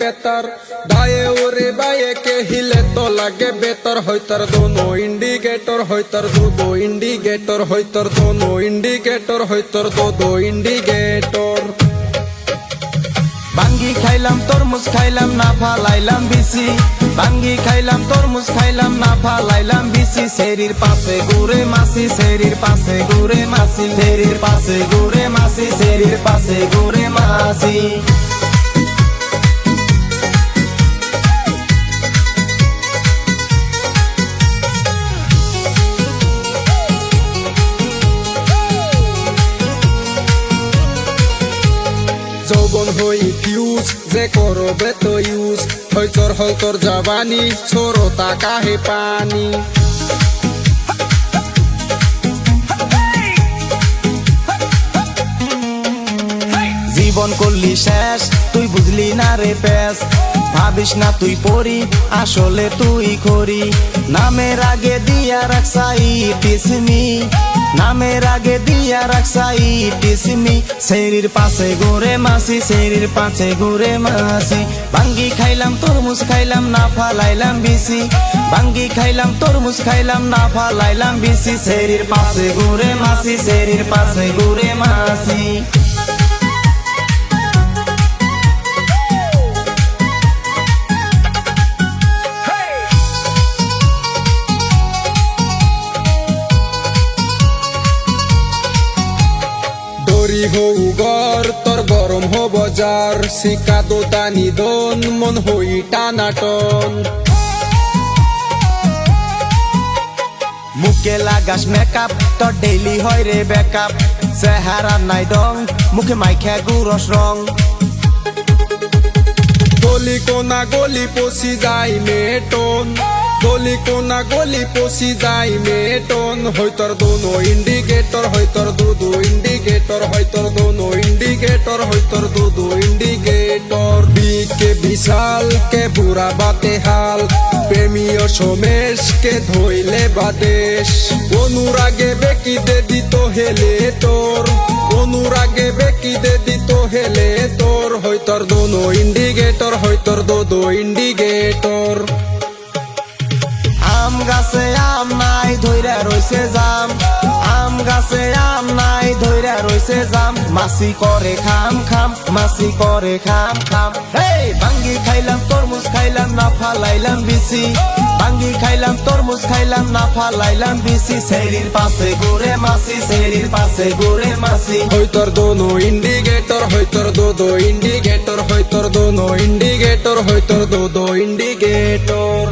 बेहतर, दाएं ओरे बाएं के हिले तो लगे बेहतर। होइतर दोनों इंडिकेटर, होइतर दो इंडिकेटर, होइतर दोनों इंडिकेटर, होइतर दो इंडिकेटर। बांगी खाइलाम तरमुज खाइलाम ना फालाइलाम बिसि, बांगी खाइलाम तरमुज खाइलाम ना फालाइलाम बिसि। शेरिर पाशे घुरे मासी, शेरिर पाशे घुरे मासी, शेरिर पाशे घुरे मासी, शेरिर पाशे घुरे मासी। যৌবন হই ফিউজ যে করবে তো ইউজ, হইচর হল তোর জাবানি ছোরতা কাহে পানি। জীবন করলি শেষ তুই বুঝলি না রে পেশ, ভাবিস না তুই পড়ি আসলে তুই খড়ি। নামের আগে দিয়া রাখসাই টিসমি, নামের আগে দিয়া রাখসাই টিসমি। শরীর পাশে ঘুরে মাসি, শরীর পাশে ঘুরে মাসি। বাঙ্গি খাইলাম তরমুজ খাইলাম না ফালাইলাম বিসি, বাঙ্গি খাইলাম তরমুজ খাইলাম না ফালাইলাম বিসি। শরীর পাশে ঘুরে মাসি, শরীর পাশে ঘুরে মাসি। হৌ গর তোর গরম হব যার, শিকা দো দানি দন মন হই টানাটন। মুখে লাগাস মেকআপ তোর ডেইলি হয় রে বেকআপ, চেহারা নাই ডং মুখে মাইখা গুরস রং। গলি কোনা গলি পশি যায় মেটন, গলি কোনা গলি পশি যায় মেটন। হইতর দোনো ইন্ডিকেটর, হইতর দো ইন্ডিকেটর, হইতর দোনো ইন্ডিকেটর, হইতর দো ইন্ডিকেটর। বিকে বিশাল কে বুড়া বাতে হাল, প্রেমীয় সমেশ কে ধইলে বাদেশ। অনুরাগে বেকি দে দিত হেলে তোর, অনুরাগে বেকি দে দিত হেলে তোর। হইতর দোনো ইন্ডিকেটর, হইতর দো ইন্ডিকেটর। আম গাছে আম নাই ধইরা রইছে জাম, আম গাছে আম নাই ধইরা রইছে জাম। মাসি করে খাম খাম, মাসি করে খাম খাম। হেই বাঙ্গি খাইলাম তরমুজ খাইলাম না ফালাইলাম বিসি, বাঙ্গি খাইলাম তরমুজ খাইলাম না ফালাইলাম বিসি। শরীর পাশে ঘুরে মাসি, শরীর পাশে ঘুরে মাসি। হইতর দোনো ইন্ডিকেটর, হইতর দো ইন্ডিকেটর, হইতর দোনো ইন্ডিকেটর, হইতর দো ইন্ডিকেটর।